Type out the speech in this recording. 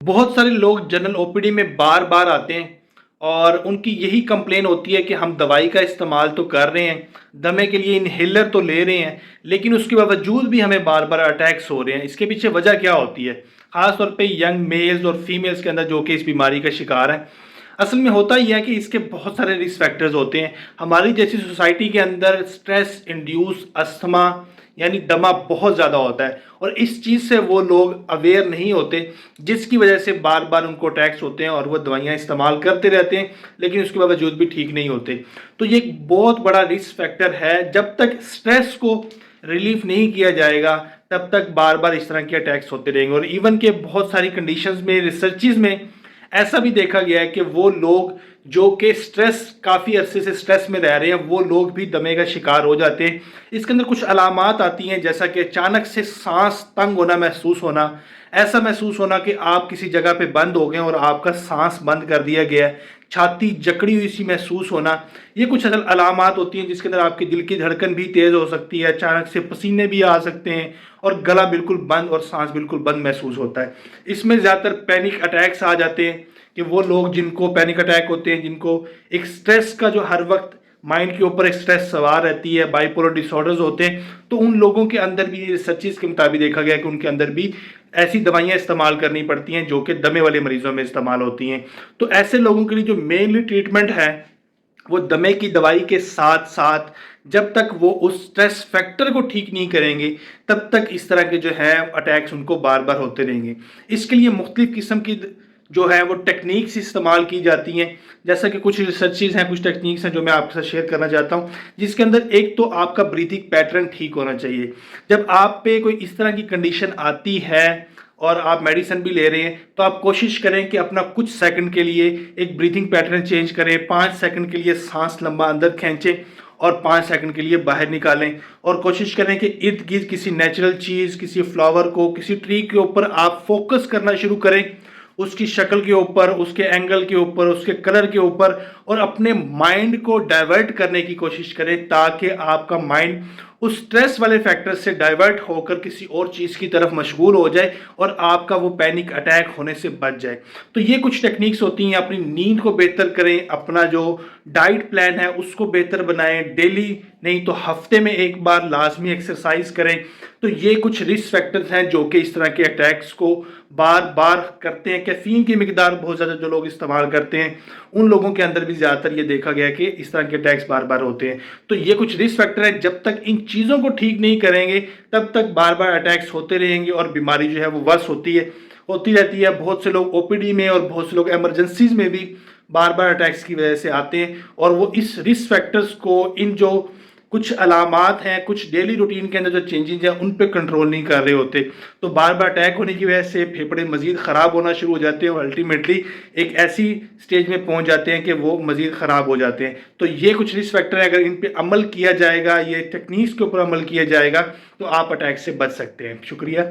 बहुत सारे लोग जनरल ओपीडी में बार बार आते हैं और उनकी यही कंप्लेन होती है कि हम दवाई का इस्तेमाल तो कर रहे हैं, दमे के लिए इनहेलर तो ले रहे हैं, लेकिन उसके बावजूद भी हमें बार बार अटैक्स हो रहे हैं। इसके पीछे वजह क्या होती है? ख़ास तौर पे यंग मेल्स और फीमेल्स के अंदर जो कि इस बीमारी का शिकार है। असल में होता ही है कि इसके बहुत सारे रिस्क फैक्टर्स होते हैं। हमारी जैसी सोसाइटी के अंदर स्ट्रेस इंड्यूस अस्थमा यानी दमा बहुत ज़्यादा होता है और इस चीज़ से वो लोग अवेयर नहीं होते, जिसकी वजह से बार बार उनको अटैक्स होते हैं और वो दवाइयाँ इस्तेमाल करते रहते हैं, लेकिन उसके बावजूद भी ठीक नहीं होते। तो ये एक बहुत बड़ा रिस्क फैक्टर है। जब तक स्ट्रेस को रिलीफ नहीं किया जाएगा तब तक बार बार इस तरह के अटैक्स होते रहेंगे। और इवन के बहुत सारी कंडीशंस में, रिसर्चेस में ऐसा भी देखा गया है कि वो लोग जो कि स्ट्रेस काफ़ी अरसे से स्ट्रेस में रह रहे हैं, वो लोग भी दमे का शिकार हो जाते हैं। इसके अंदर कुछ अलामात आती हैं, जैसा कि अचानक से सांस तंग होना महसूस होना, ऐसा महसूस होना कि आप किसी जगह पे बंद हो गए और आपका सांस बंद कर दिया गया है, छाती जकड़ी हुई सी महसूस होना। ये कुछ अलामात होती हैं जिसके अंदर आपके दिल की धड़कन भी तेज़ हो सकती है, अचानक से पसीने भी आ सकते हैं और गला बिल्कुल बंद और सांस बिल्कुल बंद महसूस होता है। इसमें ज़्यादातर पैनिक अटैक्स आ जाते हैं कि वो लोग जिनको पैनिक अटैक होते हैं, जिनको एक स्ट्रेस का जो हर वक्त माइंड के ऊपर एक स्ट्रेस सवार रहती है, बाइपोलर डिसऑर्डर्स होते हैं, तो उन लोगों के अंदर भी रिसर्चेस के मुताबिक देखा गया कि उनके अंदर भी ऐसी दवाइयाँ इस्तेमाल करनी पड़ती हैं जो कि दमे वाले मरीजों में इस्तेमाल होती हैं। तो ऐसे लोगों के लिए जो मेनली ट्रीटमेंट है वो दमे की दवाई के साथ साथ जब तक वो उस स्ट्रेस फैक्टर को ठीक नहीं करेंगे तब तक इस तरह के जो है अटैक्स उनको बार बार होते रहेंगे। इसके लिए मुख्तलिफ किस्म की जो है वो टेक्निक्स इस्तेमाल की जाती हैं। जैसा कि कुछ रिसर्चेस हैं, कुछ टेक्निक्स हैं जो मैं आपके साथ शेयर करना चाहता हूं, जिसके अंदर एक तो आपका ब्रीथिंग पैटर्न ठीक होना चाहिए। जब आप पे कोई इस तरह की कंडीशन आती है और आप मेडिसिन भी ले रहे हैं तो आप कोशिश करें कि अपना कुछ सेकंड के लिए एक ब्रीथिंग पैटर्न चेंज करें। 5 सेकंड के लिए सांस लंबा अंदर खींचें और 5 सेकंड के लिए बाहर निकालें और कोशिश करें कि इर्द गिर्द किसी नेचुरल चीज़, किसी फ्लावर को, किसी ट्री के ऊपर आप फोकस करना शुरू करें, उसकी शक्ल के ऊपर, उसके एंगल के ऊपर, उसके कलर के ऊपर, और अपने माइंड को डाइवर्ट करने की कोशिश करें ताकि आपका माइंड उस स्ट्रेस वाले फैक्टर से डाइवर्ट होकर किसी और चीज़ की तरफ मशगूल हो जाए और आपका वो पैनिक अटैक होने से बच जाए। तो ये कुछ टेक्निक्स होती हैं। अपनी नींद को बेहतर करें, अपना जो डाइट प्लान है उसको बेहतर बनाएं, डेली नहीं तो हफ्ते में एक बार लाजमी एक्सरसाइज करें। तो ये कुछ रिस्क फैक्टर्स हैं जो कि इस तरह के अटैक्स को बार बार करते हैं। कैफीन की मिकदार बहुत ज़्यादा जो लोग इस्तेमाल करते हैं उन लोगों के अंदर भी ज़्यादातर ये देखा गया कि इस तरह के अटैक्स बार बार होते हैं। तो ये कुछ रिस्क फैक्टर हैं। जब तक इन चीज़ों को ठीक नहीं करेंगे तब तक बार बार अटैक्स होते रहेंगे और बीमारी जो है वो वर्स होती रहती है। बहुत से लोग ओपीडी में और बहुत से लोग एमरजेंसीज में भी बार बार अटैक्स की वजह से आते हैं और वो इस रिस्क फैक्टर्स को, इन जो कुछ अलामात हैं, कुछ डेली रूटीन के अंदर जो चेंजेस हैं उन पे कंट्रोल नहीं कर रहे होते। तो बार बार अटैक होने की वजह से फेफड़े मज़ीद ख़राब होना शुरू हो जाते हैं और अल्टीमेटली एक ऐसी स्टेज में पहुंच जाते हैं कि वो मज़ीद ख़राब हो जाते हैं। तो ये कुछ रिस्क फैक्टर है, अगर इन पे अमल किया जाएगा, ये टेक्निक्स के ऊपर अमल किया जाएगा तो आप अटैक से बच सकते हैं। शुक्रिया।